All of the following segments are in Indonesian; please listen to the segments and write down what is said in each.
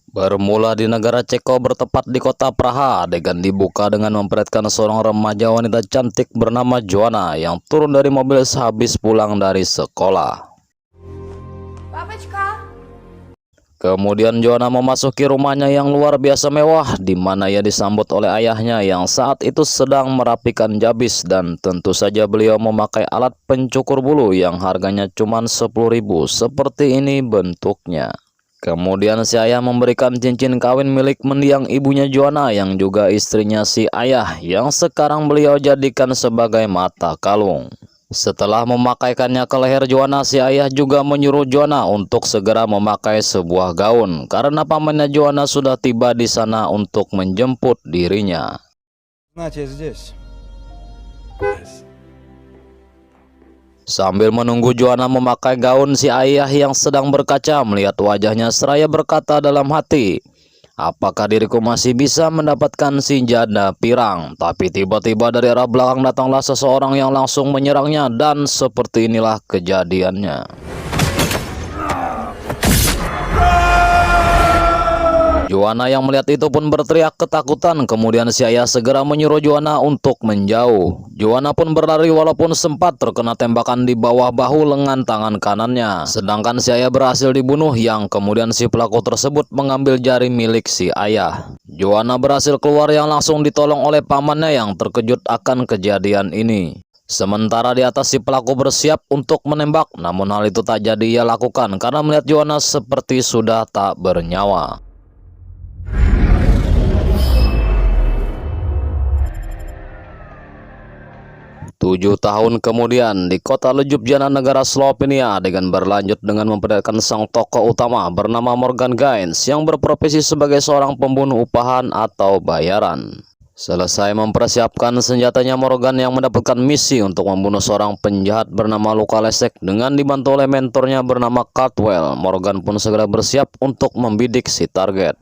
Bermula di negara Ceko bertepat di kota Praha, adegan dibuka dengan memperlihatkan seorang remaja wanita cantik bernama Joanna yang turun dari mobil sehabis pulang dari sekolah. Kemudian Joanna memasuki rumahnya yang luar biasa mewah, di mana ia disambut oleh ayahnya yang saat itu sedang merapikan jabis, dan tentu saja beliau memakai alat pencukur bulu yang harganya cuma 10.000. Seperti ini bentuknya. Kemudian si ayah memberikan cincin kawin milik mendiang ibunya Joanna yang juga istrinya si ayah, yang sekarang beliau jadikan sebagai mata kalung. Setelah memakaikannya ke leher Joanna, si ayah juga menyuruh Joanna untuk segera memakai sebuah gaun karena pamannya Joanna sudah tiba di sana untuk menjemput dirinya. Sambil menunggu Joanna memakai gaun, si ayah yang sedang berkaca melihat wajahnya seraya berkata dalam hati, "Apakah diriku masih bisa mendapatkan si janda pirang?" Tapi tiba-tiba dari arah belakang datanglah seseorang yang langsung menyerangnya, dan seperti inilah kejadiannya. Joanna yang melihat itu pun berteriak ketakutan. Kemudian si ayah segera menyuruh Joanna untuk menjauh. Joanna pun berlari walaupun sempat terkena tembakan di bawah bahu lengan tangan kanannya. Sedangkan si ayah berhasil dibunuh, yang kemudian si pelaku tersebut mengambil jari milik si ayah. Joanna berhasil keluar yang langsung ditolong oleh pamannya yang terkejut akan kejadian ini. Sementara di atas si pelaku bersiap untuk menembak, namun hal itu tak jadi ia lakukan karena melihat Joanna seperti sudah tak bernyawa. 7 tahun kemudian, di kota Ljubljana, negara Slovenia, adegan berlanjut dengan memperlihatkan sang tokoh utama bernama Morgan Gaines yang berprofesi sebagai seorang pembunuh upahan atau bayaran. Selesai mempersiapkan senjatanya, Morgan yang mendapatkan misi untuk membunuh seorang penjahat bernama Luka Lesek dengan dibantu oleh mentornya bernama Caldwell. Morgan pun segera bersiap untuk membidik si target.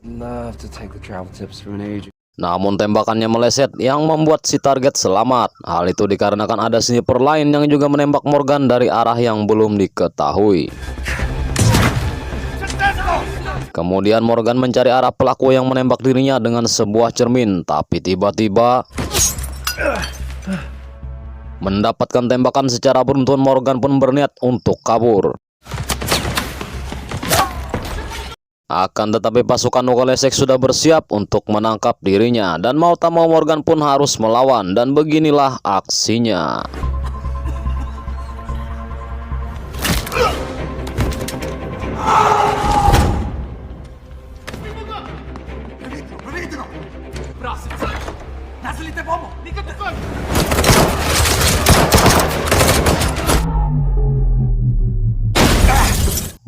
Namun tembakannya meleset yang membuat si target selamat. Hal itu dikarenakan ada sniper lain yang juga menembak Morgan dari arah yang belum diketahui. Kemudian Morgan mencari arah pelaku yang menembak dirinya dengan sebuah cermin, tapi tiba-tiba mendapatkan tembakan secara beruntun. Morgan pun berniat untuk kabur. Akan tetapi pasukan Luka Lesek sudah bersiap untuk menangkap dirinya, dan mau tak mau Morgan pun harus melawan, dan beginilah aksinya.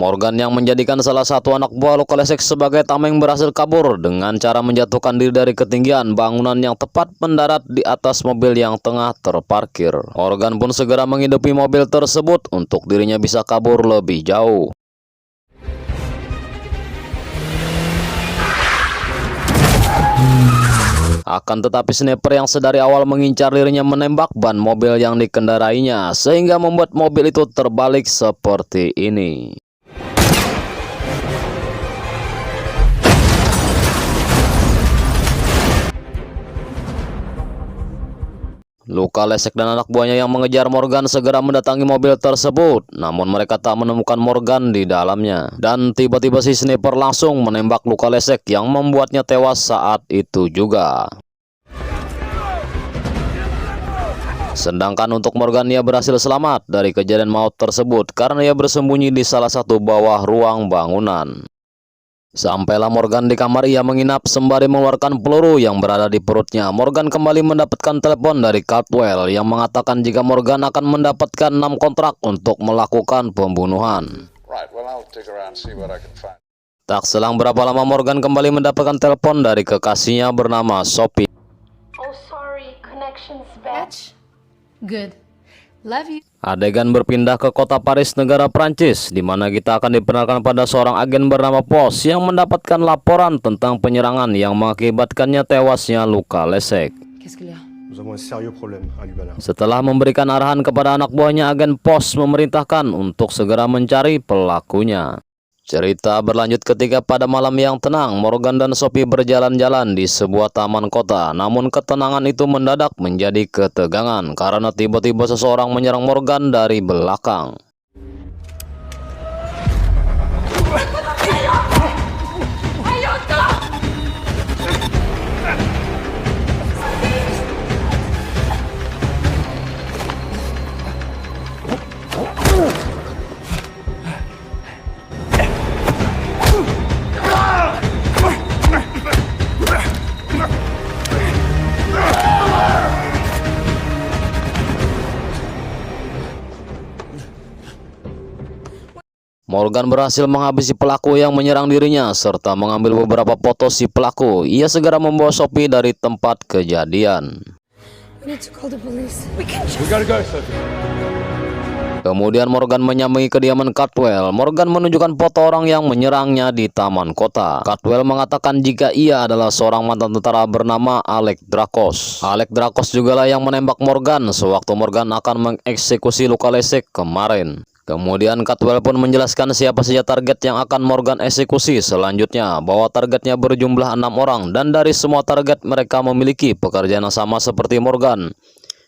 Morgan yang menjadikan salah satu anak buah Luka Lesek sebagai tameng berhasil kabur dengan cara menjatuhkan diri dari ketinggian bangunan yang tepat mendarat di atas mobil yang tengah terparkir. Morgan pun segera menghidupi mobil tersebut untuk dirinya bisa kabur lebih jauh. Akan tetapi sniper yang sedari awal mengincar dirinya menembak ban mobil yang dikendarainya, sehingga membuat mobil itu terbalik seperti ini. Luka Lesek dan anak buahnya yang mengejar Morgan segera mendatangi mobil tersebut, namun mereka tak menemukan Morgan di dalamnya. Dan tiba-tiba si sniper langsung menembak Luka Lesek yang membuatnya tewas saat itu juga. Sedangkan untuk Morgan, ia berhasil selamat dari kejadian maut tersebut karena ia bersembunyi di salah satu bawah ruang bangunan. Sampailah Morgan di kamar ia menginap sembari mengeluarkan peluru yang berada di perutnya. Morgan kembali mendapatkan telepon dari Caldwell yang mengatakan jika Morgan akan mendapatkan 6 kontrak untuk melakukan pembunuhan. Tak selang berapa lama Morgan kembali mendapatkan telepon dari kekasihnya bernama Sophie. Oh sorry, connection's bad. Good. Love you. Adegan berpindah ke kota Paris, negara Prancis, di mana kita akan diperkenalkan pada seorang agen bernama Pos yang mendapatkan laporan tentang penyerangan yang mengakibatkannya tewasnya Luka Lesek. Setelah memberikan arahan kepada anak buahnya, agen Pos memerintahkan untuk segera mencari pelakunya. Cerita berlanjut ketika pada malam yang tenang, Morgan dan Sophie berjalan-jalan di sebuah taman kota. Namun ketenangan itu mendadak menjadi ketegangan karena tiba-tiba seseorang menyerang Morgan dari belakang. Morgan berhasil menghabisi pelaku yang menyerang dirinya serta mengambil beberapa foto si pelaku. Ia segera membawa Sophie dari tempat kejadian. We need to call the police. We gotta go, Sophie. Kemudian Morgan menyambangi kediaman Caldwell. Morgan menunjukkan foto orang yang menyerangnya di taman kota. Caldwell mengatakan jika ia adalah seorang mantan tentara bernama Alec Drakos. Alec Drakos jugalah yang menembak Morgan sewaktu Morgan akan mengeksekusi Luka Lesek kemarin. Kemudian Caldwell pun menjelaskan siapa saja target yang akan Morgan eksekusi selanjutnya, bahwa targetnya berjumlah 6 orang dan dari semua target mereka memiliki pekerjaan yang sama seperti Morgan,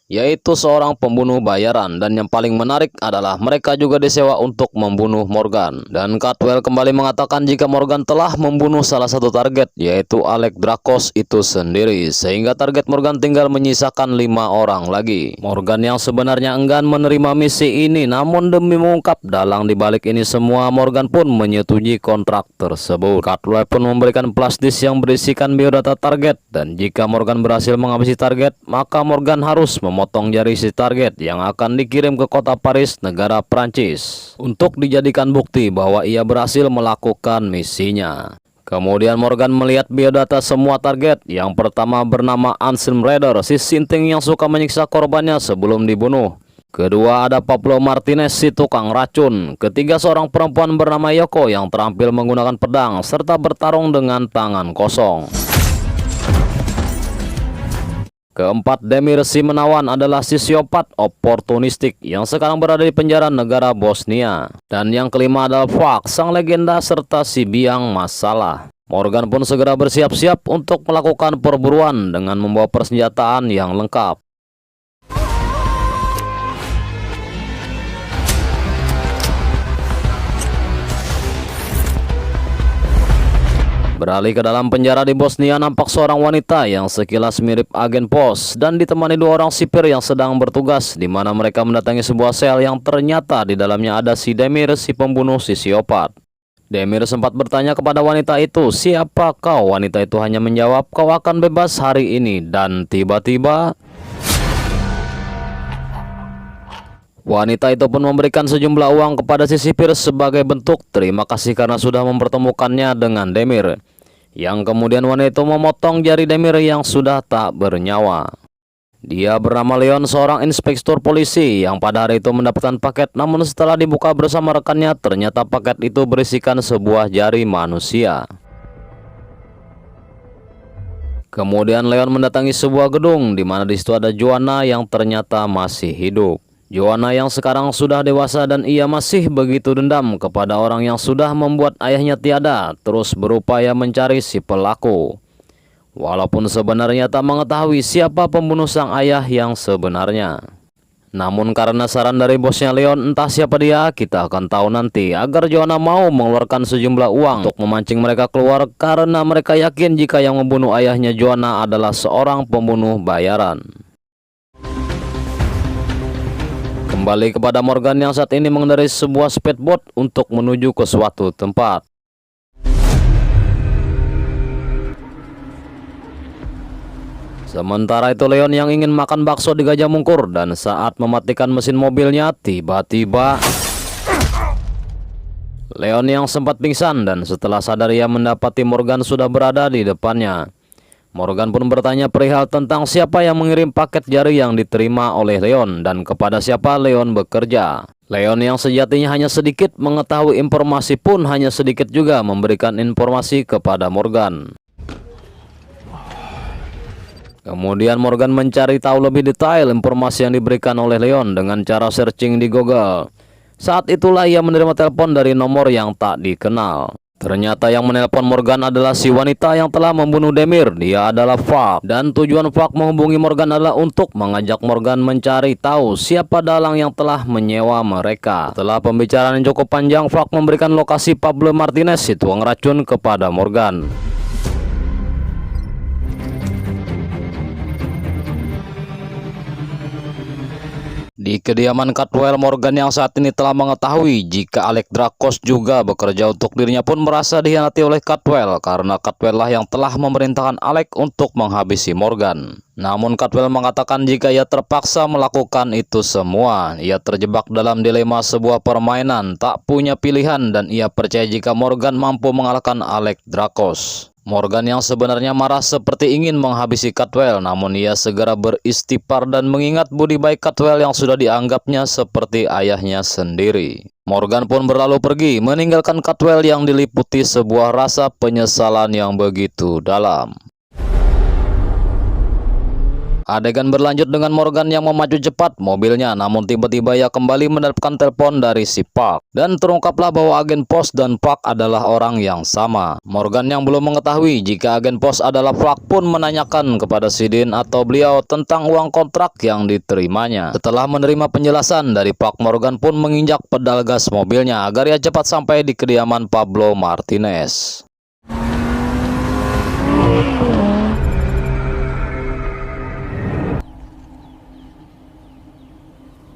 yaitu seorang pembunuh bayaran, dan yang paling menarik adalah mereka juga disewa untuk membunuh Morgan. Dan Caldwell kembali mengatakan jika Morgan telah membunuh salah satu target, yaitu Alec Drakos itu sendiri, sehingga target Morgan tinggal menyisakan 5 orang lagi. Morgan yang sebenarnya enggan menerima misi ini, namun demi mengungkap dalang dibalik ini semua, Morgan pun menyetujui kontrak tersebut. Caldwell pun memberikan flash disk yang berisikan biodata target, dan jika Morgan berhasil menghabisi target, maka Morgan harus memotong jari si target yang akan dikirim ke kota Paris, negara Prancis, untuk dijadikan bukti bahwa ia berhasil melakukan misinya. Kemudian Morgan melihat biodata semua target. Yang pertama bernama Anselm Raider, si sinting yang suka menyiksa korbannya sebelum dibunuh. Kedua ada Pablo Martinez, si tukang racun. Ketiga seorang perempuan bernama Yoko yang terampil menggunakan pedang serta bertarung dengan tangan kosong. Keempat, Demir Simenawan adalah sosiopat oportunistik yang sekarang berada di penjara negara Bosnia. Dan yang kelima adalah Fak, sang legenda serta si biang masalah. Morgan pun segera bersiap-siap untuk melakukan perburuan dengan membawa persenjataan yang lengkap. Beralih ke dalam penjara di Bosnia, nampak seorang wanita yang sekilas mirip agen pos dan ditemani 2 orang sipir yang sedang bertugas, di mana mereka mendatangi sebuah sel yang ternyata di dalamnya ada si Demir, si pembunuh sosiopat. Demir sempat bertanya kepada wanita itu, "Siapa kau?" Wanita itu hanya menjawab, "Kau akan bebas hari ini." Dan tiba-tiba wanita itu pun memberikan sejumlah uang kepada si sipir sebagai bentuk terima kasih karena sudah mempertemukannya dengan Demir. Yang kemudian wanita itu memotong jari Demir yang sudah tak bernyawa. Dia bernama Leon, seorang inspektur polisi yang pada hari itu mendapatkan paket, namun setelah dibuka bersama rekannya ternyata paket itu berisikan sebuah jari manusia. Kemudian Leon mendatangi sebuah gedung di mana di situ ada Joanna yang ternyata masih hidup. Joanna yang sekarang sudah dewasa dan ia masih begitu dendam kepada orang yang sudah membuat ayahnya tiada, terus berupaya mencari si pelaku. Walaupun sebenarnya tak mengetahui siapa pembunuh sang ayah yang sebenarnya. Namun karena saran dari bosnya Leon, entah siapa dia, kita akan tahu nanti, agar Joanna mau mengeluarkan sejumlah uang untuk memancing mereka keluar karena mereka yakin jika yang membunuh ayahnya Joanna adalah seorang pembunuh bayaran. Kembali kepada Morgan yang saat ini mengendarai sebuah speedboat untuk menuju ke suatu tempat. Sementara itu Leon yang ingin makan bakso di Gajah Mungkur, dan saat mematikan mesin mobilnya tiba-tiba Leon yang sempat pingsan, dan setelah sadar ia mendapati Morgan sudah berada di depannya. Morgan pun bertanya perihal tentang siapa yang mengirim paket jari yang diterima oleh Leon dan kepada siapa Leon bekerja. Leon yang sejatinya hanya sedikit mengetahui informasi pun hanya sedikit juga memberikan informasi kepada Morgan. Kemudian Morgan mencari tahu lebih detail informasi yang diberikan oleh Leon dengan cara searching di Google. Saat itulah ia menerima telepon dari nomor yang tak dikenal. Ternyata yang menelpon Morgan adalah si wanita yang telah membunuh Demir. Dia adalah Falk, dan tujuan Falk menghubungi Morgan adalah untuk mengajak Morgan mencari tahu siapa dalang yang telah menyewa mereka. Setelah pembicaraan yang cukup panjang, Falk memberikan lokasi Pablo Martinez, si tukang racun, kepada Morgan. Di kediaman Caldwell, Morgan yang saat ini telah mengetahui jika Alec Drakos juga bekerja untuk dirinya pun merasa dikhianati oleh Caldwell, karena Caldwell lah yang telah memerintahkan Alec untuk menghabisi Morgan. Namun Caldwell mengatakan jika ia terpaksa melakukan itu semua, ia terjebak dalam dilema sebuah permainan, tak punya pilihan, dan ia percaya jika Morgan mampu mengalahkan Alec Drakos. Morgan yang sebenarnya marah seperti ingin menghabisi Caldwell, namun ia segera beristighfar dan mengingat budi baik Caldwell yang sudah dianggapnya seperti ayahnya sendiri. Morgan pun berlalu pergi, meninggalkan Caldwell yang diliputi sebuah rasa penyesalan yang begitu dalam. Adegan berlanjut dengan Morgan yang memacu cepat mobilnya, namun tiba-tiba ia kembali mendapatkan telepon dari si Park. Dan terungkaplah bahwa agen pos dan Park adalah orang yang sama. Morgan yang belum mengetahui jika agen pos adalah Park pun menanyakan kepada si Dean atau beliau tentang uang kontrak yang diterimanya. Setelah menerima penjelasan dari Park, Morgan pun menginjak pedal gas mobilnya agar ia cepat sampai di kediaman Pablo Martinez.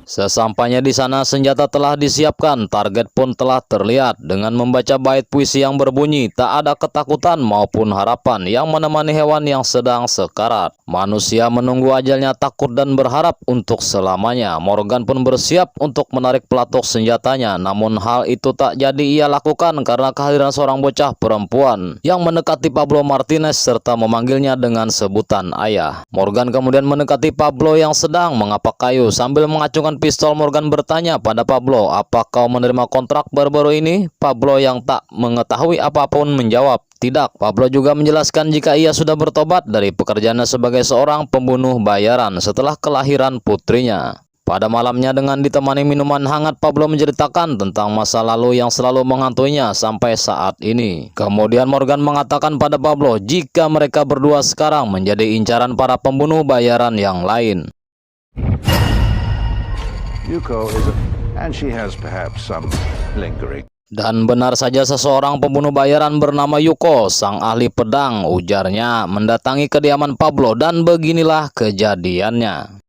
Sesampainya di sana, senjata telah disiapkan, target pun telah terlihat. Dengan membaca bait puisi yang berbunyi, tak ada ketakutan maupun harapan yang menemani hewan yang sedang sekarat. Manusia menunggu ajalnya takut dan berharap untuk selamanya. Morgan pun bersiap untuk menarik pelatuk senjatanya, namun hal itu tak jadi ia lakukan karena kehadiran seorang bocah perempuan yang mendekati Pablo Martinez serta memanggilnya dengan sebutan ayah. Morgan kemudian mendekati Pablo yang sedang mengapak kayu. Sambil mengacungkan pistol, Morgan bertanya pada Pablo, "Apa kau menerima kontrak baru-baru ini?" Pablo yang tak mengetahui apapun menjawab, "Tidak." Pablo juga menjelaskan jika ia sudah bertobat dari pekerjaannya sebagai seorang pembunuh bayaran setelah kelahiran putrinya. Pada malamnya dengan ditemani minuman hangat, Pablo menceritakan tentang masa lalu yang selalu menghantuinya sampai saat ini. Kemudian Morgan mengatakan pada Pablo jika mereka berdua sekarang menjadi incaran para pembunuh bayaran yang lain. Yuko is and she has perhaps some lingering. Dan benar saja, seseorang pembunuh bayaran bernama Yuko, sang ahli pedang, ujarnya, mendatangi kediaman Pablo, dan beginilah kejadiannya.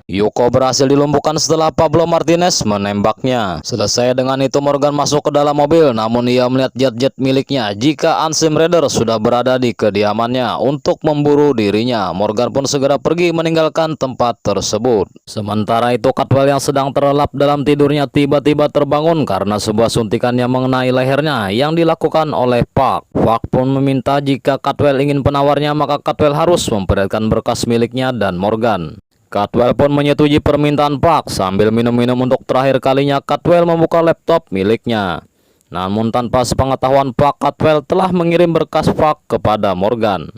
Yuko berhasil dilumpuhkan setelah Pablo Martinez menembaknya. Selesai dengan itu, Morgan masuk ke dalam mobil, namun ia melihat jet-jet miliknya jika Unseen Raider sudah berada di kediamannya untuk memburu dirinya. Morgan pun segera pergi meninggalkan tempat tersebut. Sementara itu, Caldwell yang sedang terlelap dalam tidurnya tiba-tiba terbangun karena sebuah suntikan yang mengenai lehernya yang dilakukan oleh Park. Park pun meminta jika Caldwell ingin penawarnya, maka Caldwell harus memperlihatkan berkas miliknya dan Morgan. Caldwell pun menyetujui permintaan Park. Sambil minum-minum untuk terakhir kalinya, Caldwell membuka laptop miliknya. Namun tanpa sepengetahuan Park, Caldwell telah mengirim berkas Park kepada Morgan.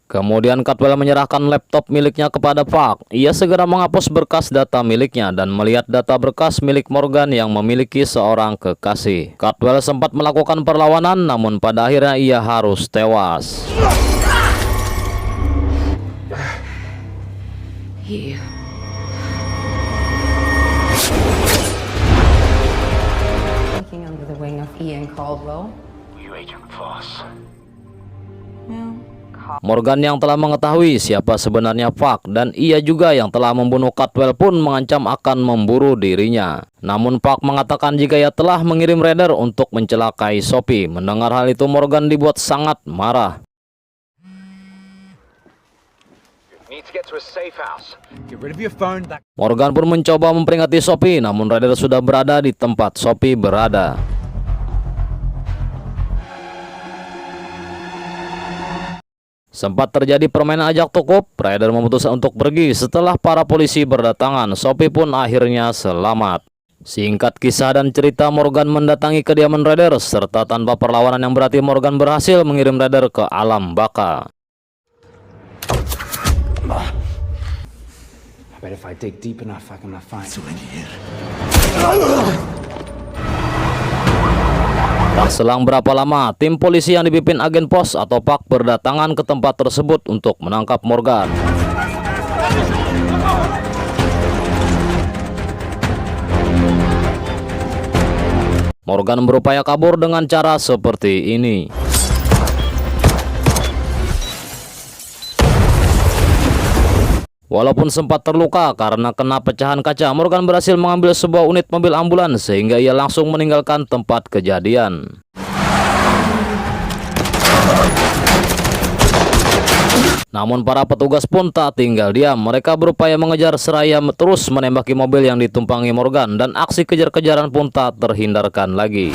Kemudian Caldwell menyerahkan laptop miliknya kepada Park. Ia segera menghapus berkas data miliknya dan melihat data berkas milik Morgan yang memiliki seorang kekasih. Caldwell sempat melakukan perlawanan, namun pada akhirnya ia harus tewas. Working under the wing of Ian Caldwell. You Agent Voss. Morgan yang telah mengetahui siapa sebenarnya Park dan ia juga yang telah membunuh Caldwell pun mengancam akan memburu dirinya. Namun Park mengatakan jika ia telah mengirim Raider untuk mencelakai Sophie. Mendengar hal itu, Morgan dibuat sangat marah. need to get to a safe house. Get rid of your phone. That Morgan pun mencoba memperingati Sophie, namun Ryder sudah berada di tempat Sophie berada. Sempat terjadi permainan ajak tukuk, Ryder memutuskan untuk pergi. Setelah para polisi berdatangan, Sophie pun akhirnya selamat. Singkat kisah dan cerita, Morgan mendatangi kediaman Ryder, serta tanpa perlawanan yang berarti Morgan berhasil mengirim Ryder ke alam baka. I bet if I dig deep enough, I can find. Tak selang berapa lama, tim polisi yang dipimpin agen pos atau PAK berdatangan ke tempat tersebut untuk menangkap Morgan. Morgan berupaya kabur dengan cara seperti ini. Walaupun sempat terluka karena kena pecahan kaca, Morgan berhasil mengambil sebuah unit mobil ambulans sehingga ia langsung meninggalkan tempat kejadian. Namun para petugas pun tak tinggal diam. Mereka berupaya mengejar seraya terus menembaki mobil yang ditumpangi Morgan, dan aksi kejar-kejaran pun tak terhindarkan lagi.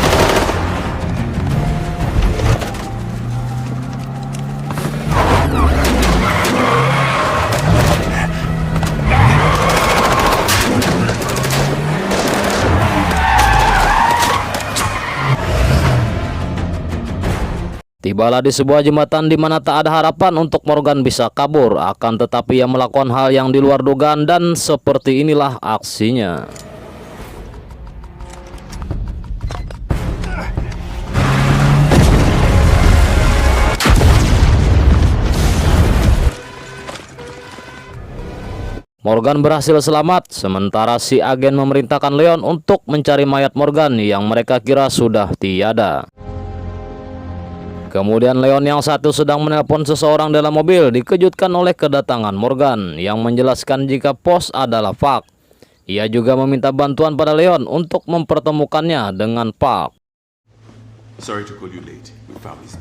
Tibalah di sebuah jembatan di mana tak ada harapan untuk Morgan bisa kabur, akan tetapi ia melakukan hal yang di luar dugaan dan seperti inilah aksinya. Morgan berhasil selamat, sementara si agen memerintahkan Leon untuk mencari mayat Morgan yang mereka kira sudah tiada. Kemudian Leon yang satu sedang menelpon seseorang dalam mobil dikejutkan oleh kedatangan Morgan yang menjelaskan jika pos adalah Park. Ia juga meminta bantuan pada Leon untuk mempertemukannya dengan Park. Sorry to call you late. We found this.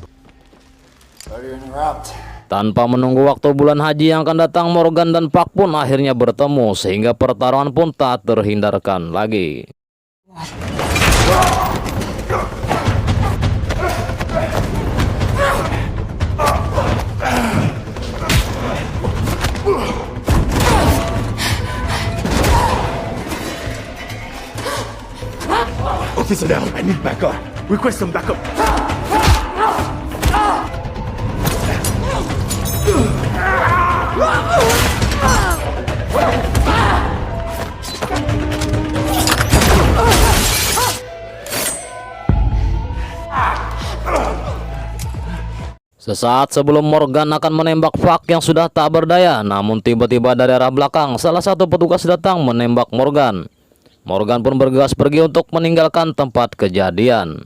Tanpa menunggu waktu bulan haji yang akan datang, Morgan dan Park pun akhirnya bertemu sehingga pertarungan pun tak terhindarkan lagi. Officer down. I need backup. Request some backup. Sesaat sebelum Morgan akan menembak Park yang sudah tak berdaya, namun tiba-tiba dari arah belakang salah satu petugas datang menembak Morgan. Morgan pun bergegas pergi untuk meninggalkan tempat kejadian.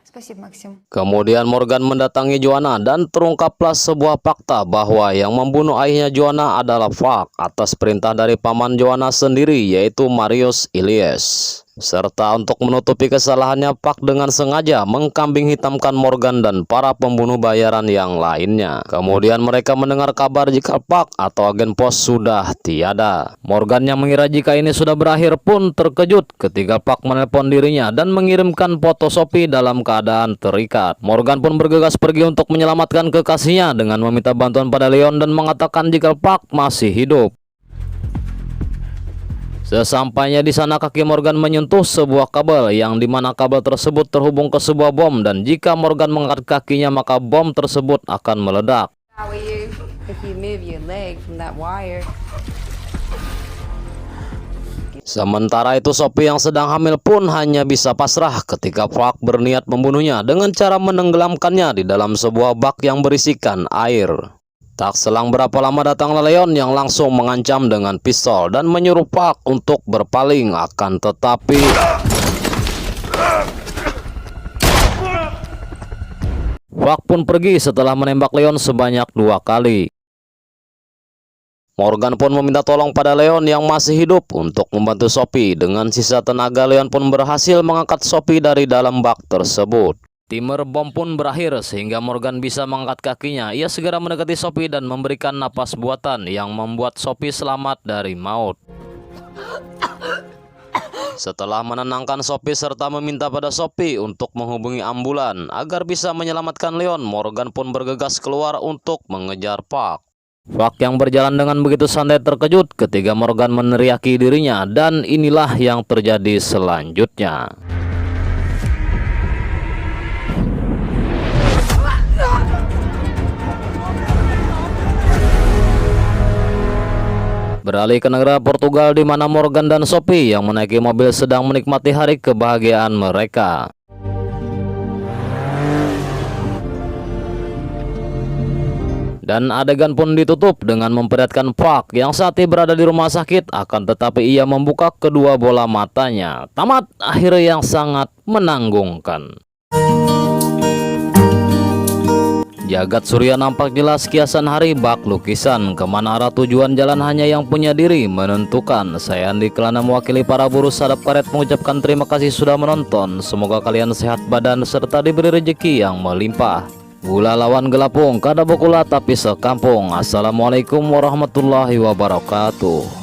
Спасибо, Максим. Kemudian Morgan mendatangi Joanna dan terungkaplah sebuah fakta bahwa yang membunuh ayahnya Joanna adalah Park atas perintah dari paman Joanna sendiri, yaitu Marius Ilyes. Serta untuk menutupi kesalahannya, Park dengan sengaja mengkambing hitamkan Morgan dan para pembunuh bayaran yang lainnya. Kemudian mereka mendengar kabar jika Park atau agen pos sudah tiada. Morgan yang mengira jika ini sudah berakhir pun terkejut ketika Park menelpon dirinya dan mengirimkan foto Sophie dalam keadaan terikat. Morgan pun bergegas pergi untuk menyelamatkan kekasihnya dengan meminta bantuan pada Leon dan mengatakan jika Park masih hidup. Sesampainya di sana, kaki Morgan menyentuh sebuah kabel yang dimana kabel tersebut terhubung ke sebuah bom, dan jika Morgan mengangkat kakinya maka bom tersebut akan meledak. If you move your leg from that wire. Sementara itu Sophie yang sedang hamil pun hanya bisa pasrah ketika Park berniat membunuhnya dengan cara menenggelamkannya di dalam sebuah bak yang berisikan air. Tak selang berapa lama datanglah Leon yang langsung mengancam dengan pistol dan menyuruh Park untuk berpaling, akan tetapi Park pun pergi setelah menembak Leon sebanyak 2 kali. Morgan pun meminta tolong pada Leon yang masih hidup untuk membantu Sophie. Dengan sisa tenaga, Leon pun berhasil mengangkat Sophie dari dalam bak tersebut. Timer bom pun berakhir sehingga Morgan bisa mengangkat kakinya. Ia segera mendekati Sophie dan memberikan napas buatan yang membuat Sophie selamat dari maut. Setelah menenangkan Sophie serta meminta pada Sophie untuk menghubungi ambulan agar bisa menyelamatkan Leon, Morgan pun bergegas keluar untuk mengejar Park. Park yang berjalan dengan begitu santai terkejut ketika Morgan meneriaki dirinya, dan inilah yang terjadi selanjutnya. Beralih ke negara Portugal di mana Morgan dan Sophie yang menaiki mobil sedang menikmati hari kebahagiaan mereka. Dan adegan pun ditutup dengan memperlihatkan Park yang saat ini berada di rumah sakit, akan tetapi ia membuka kedua bola matanya. Tamat akhir yang sangat menanggungkan. Jagat surya nampak jelas kiasan hari bak lukisan. Kemana arah tujuan jalan hanya yang punya diri menentukan. Saya Andi Kelana mewakili para buruh sadap karet mengucapkan terima kasih sudah menonton. Semoga kalian sehat badan serta diberi rezeki yang melimpah. Gula lawan gelapung kada bokula tapi sekampung. Assalamualaikum warahmatullahi wabarakatuh.